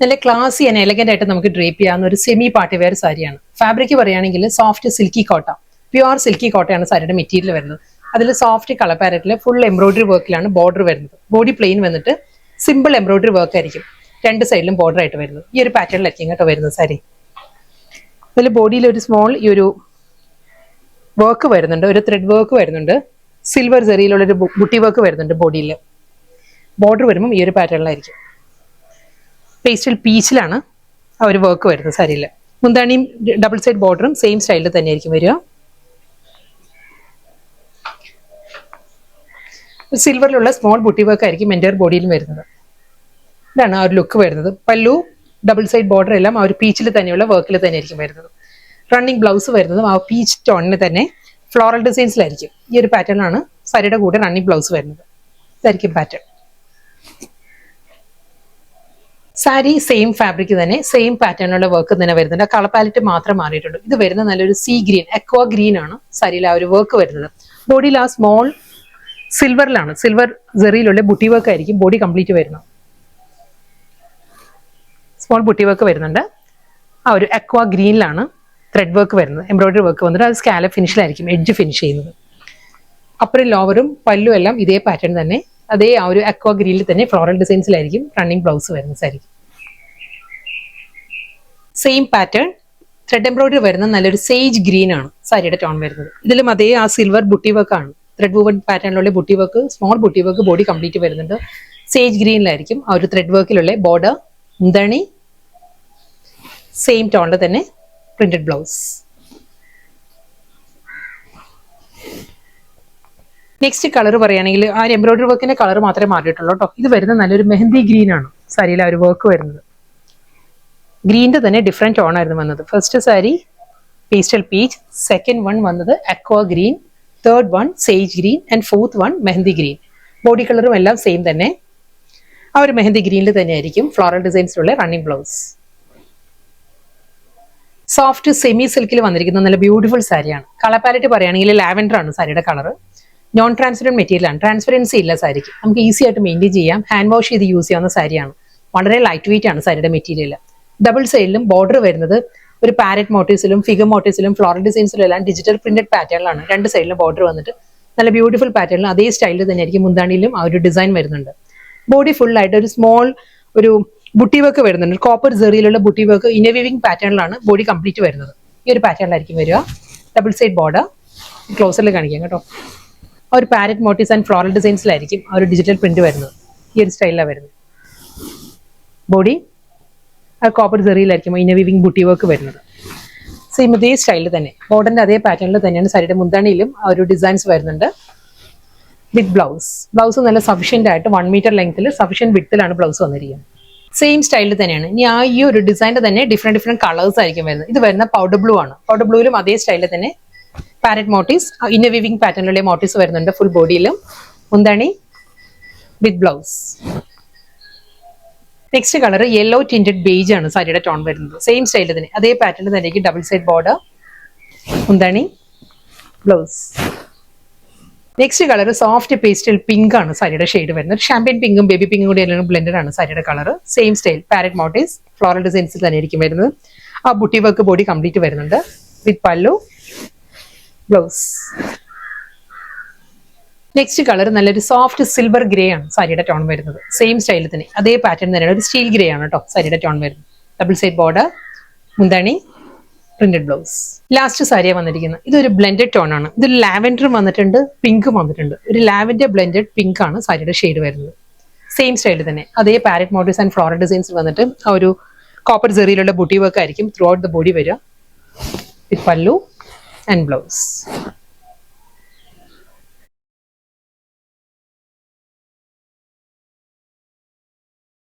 നല്ല ക്ലാസി and elegant ആയിട്ട് നമുക്ക് ഡ്രേപ്പ് ചെയ്യാവുന്ന ഒരു സെമി പാർട്ടി വെയർ സാരിയാണ്. ഫാബ്രിക് പറയുകയാണെങ്കിൽ soft silky Kota, pure silky കോട്ടയാണ് സാരിയുടെ മെറ്റീരിയൽ വരുന്നത്. അതിൽ സോഫ്റ്റ് കളർ പാരറ്റിൽ ഫുൾ എംബ്രോയിഡറി വർക്കിലാണ് ബോർഡർ വരുന്നത്. ബോഡി പ്ലെയിൻ വന്നിട്ട് സിമ്പിൾ എംബ്രോയിഡറി വർക്ക് ആയിരിക്കും, രണ്ട് സൈഡിലും ബോർഡർ ആയിട്ട് വരുന്നത്. ഈ ഒരു പാറ്റേണിലായിരിക്കും കേട്ടോ വരുന്നത് സാരി. അതിൽ ബോഡിയിൽ ഒരു സ്മോൾ ഈ ഒരു വർക്ക് വരുന്നുണ്ട്, ഒരു ത്രെഡ് വർക്ക് വരുന്നുണ്ട്, സിൽവർ സെറിയിലുള്ളൊരു ബുട്ടി വർക്ക് വരുന്നുണ്ട്. ബോഡിയിൽ ബോർഡർ വരുമ്പം ഈ ഒരു പാറ്റേണിലായിരിക്കും. പേസ്റ്റൽ പീച്ചിലാണ് ആ ഒരു വർക്ക് വരുന്നത് സാരിയിൽ. മുന്താണിയും ഡബിൾ സൈഡ് ബോർഡറും സെയിം സ്റ്റൈലിൽ തന്നെയായിരിക്കും വരിക. സിൽവറിലുള്ള സ്മോൾ ബുട്ടി വർക്ക് ആയിരിക്കും എൻ്റെ ബോഡിയിലും വരുന്നത്. ഇതാണ് ആ ഒരു ലുക്ക് വരുന്നത്. പല്ലു ഡബിൾ സൈഡ് ബോർഡർ എല്ലാം ആ ഒരു പീച്ചിൽ തന്നെയുള്ള വർക്കിൽ തന്നെയായിരിക്കും വരുന്നത്. റണ്ണിങ് ബ്ലൗസ് വരുന്നതും ആ പീച്ച് ടോണിന് തന്നെ ഫ്ലോറൽ ഡിസൈൻസിലായിരിക്കും. ഈ ഒരു പാറ്റേണാണ് സാരിയുടെ കൂടെ റണ്ണിങ് ബ്ലൗസ് വരുന്നത്. ഇതായിരിക്കും പാറ്റേൺ. സാരി സെയിം ഫാബ്രിക് തന്നെ സെയിം പാറ്റേണിലുള്ള വർക്ക് തന്നെ വരുന്നുണ്ട്. ആ കളർ പാലറ്റ് മാത്രം മാറിയിട്ടുണ്ട്. ഇത് വരുന്ന നല്ലൊരു സീ ഗ്രീൻ, അക്വാ ഗ്രീൻ ആണ് സാരിയിൽ ആ ഒരു വർക്ക് വരുന്നത്. ബോഡിയിൽ ആ സ്മോൾ സിൽവറിലാണ്, സിൽവർ സെറിയിലുള്ള ബുട്ടി വർക്ക് ആയിരിക്കും ബോഡി കംപ്ലീറ്റ് വരുന്നത്. സ്മോൾ ബുട്ടി വർക്ക് വരുന്നുണ്ട്. ആ ഒരു അക്വാ ഗ്രീനിലാണ് ത്രെഡ് വർക്ക് വരുന്നത്. എംബ്രോയിഡറി വർക്ക് വന്നിട്ട് അത് സ്കാലപ്പ് ഫിനിഷിലായിരിക്കും എഡ്ജ് ഫിനിഷ് ചെയ്യുന്നത്. അപ്പറും ലോവറും പല്ലും എല്ലാം ഇതേ പാറ്റേൺ തന്നെ, അതേ ആ ഒരു അക്വാ ഗ്രീനിൽ തന്നെ ഫ്ലോറൽ ഡിസൈൻസിലായിരിക്കും റണ്ണിങ് ബ്ലൗസ് വരുന്നത് sari. Same pattern thread embroidery വരുന്ന നല്ലൊരു സേജ് ഗ്രീൻ ആണ് സാരിയുടെ ടോൺ വരുന്നത്. ഇതിലും അതേ ആ സിൽവർ ബുട്ടി വർക്ക് ആണ്, ത്രെഡ് വൂവൺ പാറ്റേണിലുള്ള buti work, small buti work body complete വരുന്നുണ്ട്. സേജ് ഗ്രീനിലായിരിക്കും ആ ഒരു ത്രെഡ് വർക്കിലുള്ള ബോർഡർ. മുന്താണി സെയിം ടോണിൽ തന്നെ പ്രിന്റഡ് ബ്ലൗസ്. നെക്സ്റ്റ് കളർ പറയുകയാണെങ്കിൽ ആ എംബ്രോയിഡറി വർക്കിന്റെ കളർ മാത്രമേ മാറിയിട്ടുള്ളൂ കേട്ടോ. ഇത് വരുന്നത് നല്ലൊരു മെഹന്തി ഗ്രീൻ ആണ് സാരിയിൽ ആ ഒരു വർക്ക് വരുന്നത്. ഗ്രീനിന്റെ തന്നെ ഡിഫറെന്റ് ടോൺ ആയിരുന്നു വന്നത്. First sari pastel peach, second one വന്നത് aqua green, third one sage green and fourth one mehndi green. Body കളറും എല്ലാം സെയിം തന്നെ. ആ ഒരു മെഹന്തി ഗ്രീനിൽ തന്നെയായിരിക്കും ഫ്ലോറൽ ഡിസൈൻസിലുള്ള റണ്ണിങ് ബ്ലൗസ്. സോഫ്റ്റ് സെമി സിൽക്കിൽ വന്നിരിക്കുന്ന നല്ല ബ്യൂട്ടിഫുൾ സാരിയാണ്. കളർ പാലറ്റ് പറയുകയാണെങ്കിൽ ലാവൻഡർ ആണ് സാരിയുടെ കളർ. നോൺ ട്രാൻസ്പെറന്റ് മെറ്റീരിയൽ ആണ്, ട്രാൻസ്പെറൻസി ഇല്ല സാരിക്ക്. നമുക്ക് ഈസി ആയിട്ട് മെയിൻറ്റെയിൻ ചെയ്യാം, ഹാൻഡ് വാഷ് ചെയ്ത് യൂസ് ചെയ്യാവുന്ന സാരിയാണ്. വളരെ ലൈറ്റ് വെയിറ്റ് ആണ് സാരിയുടെ മെറ്റീരിയൽ. ഡബിൾ സൈഡിലും ബോർഡർ വരുന്നത് ഒരു പാരറ്റ് മോട്ടീവ്സിലും ഫിഗർ മോട്ടീവ്സിലും ഫ്ലോറൽ ഡിസൈൻസിലും എല്ലാം ഡിജിറ്റൽ പ്രിന്റഡ് പാറ്റേണിലാണ്. രണ്ട് സൈഡിലും ബോർഡർ വന്നിട്ട് നല്ല ബ്യൂട്ടിഫുൾ പാറ്റേണിൽ അതേ സ്റ്റൈലിൽ തന്നെയായിരിക്കും മുന്താണിയിലും ആ ഒരു ഡിസൈൻ വരുന്നുണ്ട്. ബോഡി ഫുൾ ആയിട്ട് ഒരു സ്മോൾ ഒരു ബുട്ടി വർക്ക് വരുന്നുണ്ട്. കോപ്പർ സെറിയിലുള്ള ബുട്ടി വർക്ക് ഇന്നർവീവിംഗ് പാറ്റേണിലാണ് ബോഡി കംപ്ലീറ്റ് വരുന്നത്. ഈ ഒരു പാറ്റേണിലായിരിക്കും വരിക. ഡബിൾ സൈഡ് ബോർഡർ ക്ലോസറിൽ കാണിക്കാം കേട്ടോ. ആ ഒരു പാരറ്റ് മോട്ടീവ്സ് ആൻഡ് ഫ്ലോറൽ ഡിസൈൻസിലായിരിക്കും ആ ഒരു ഡിജിറ്റൽ പ്രിന്റ് വരുന്നത്. ഈ ഒരു സ്റ്റൈലിലാണ് വരുന്നത്. ബോഡി ആ കോപ്പർ സെറിയിലായിരിക്കും ഇന്നർവീവിംഗ് ബുട്ടി വർക്ക് വരുന്നത്. സെയിം അതേ സ്റ്റൈലിൽ തന്നെ ബോർഡറിന്റെ അതേ പാറ്റേണിൽ തന്നെയാണ് സാരിയുടെ മുന്താണിയിലും ആ ഒരു ഡിസൈൻസ് വരുന്നുണ്ട്. വിത്ത് ബ്ലൗസ് നല്ല സഫിഷ്യന്റ് ആയിട്ട് 1 മീറ്റർ ലെങ്ത്തിൽ സഫിഷ്യന്റ് വിഡ്ത്തിലാണ് ബ്ലൗസ് വന്നിരിക്കുന്നത്. സെയിം സ്റ്റൈലിൽ തന്നെയാണ്. ഇനി ആ ഈ ഒരു ഡിസൈനിന്റെ തന്നെ ഡിഫറെന്റ് കളേഴ്സ് ആയിരിക്കും വരുന്നത്. ഇത് വരുന്ന പൗഡർ ബ്ലൂ ആണ്. പൗഡർ ബ്ലൂവിലും അതേ സ്റ്റൈലിൽ തന്നെ പാരറ്റ് മോട്ടീവ്സ് ഇന്നർ വീവിംഗ് പാറ്റേണിലുള്ള മോട്ടീവ്സ് വരുന്നുണ്ട് ഫുൾ ബോഡിയിലും. മുന്താണി with blouse. Next colour yellow tinted beige ആണ് സാരിയുടെ ടോൺ വരുന്നത്. സെയിം സ്റ്റൈലിൽ തന്നെ അതേ പാറ്റേണിൽ തന്നെ ഡബിൾ സൈഡ് ബോർഡർ, മുന്താണി, blouse. Next colour soft pastel pink ആണ് സാരിയുടെ ഷെയ്ഡ് വരുന്നത്. ഷാമ്പയിൻ പിങ്കും ബേബി പിങ്കും കൂടി എല്ലാം ബ്ലെൻഡഡ് ആണ് സാരിയുടെ കളർ. Same style parrot motifs floral ഡിസൈൻസിൽ തന്നെ ആയിരിക്കും വരുന്നത്. ആ ബുട്ടി വർക്ക് ബോഡി കംപ്ലീറ്റ് വരുന്നുണ്ട് വിത്ത് പല്ലു, ബ്ലൗസ്. നെക്സ്റ്റ് കളർ നല്ലൊരു സോഫ്റ്റ് സിൽവർ ഗ്രേ ആണ് സാരിയുടെ ടോൺ വരുന്നത്. സെയിം സ്റ്റൈലിൽ തന്നെ അതേ പാറ്റേൺ തന്നെയാണ്. ഒരു സ്റ്റീൽ ഗ്രേ ആണ് കേട്ടോ സാരിയുടെ ടോൺ വരുന്നത്. ഡബിൾ സൈഡ് ബോർഡർ, മുന്താണി, പ്രിന്റഡ് ബ്ലൗസ്. ലാസ്റ്റ് സാരിയാണ് വന്നിരിക്കുന്നത്. ഇതൊരു ബ്ലെൻഡഡ് ടോൺ ആണ്. ഇത് ലാവൻഡറും വന്നിട്ടുണ്ട്, പിങ്കും വന്നിട്ടുണ്ട്. ഒരു ലാവൻഡർ ബ്ലെൻഡഡ് പിങ്ക് ആണ് സാരിയുടെ ഷെയ്ഡ് വരുന്നത്. സെയിം സ്റ്റൈലിൽ തന്നെ അതേ parrot motifs and floral designs വന്നിട്ട് ആ ഒരു കോപ്പർ സെറിയിലുള്ള ബുട്ടി വർക്ക് ആയിരിക്കും ത്രൂ ഔട്ട് ദ ബോഡി വരിക വിത്ത് പല്ലു ആൻഡ് ബ്ലൗസ്.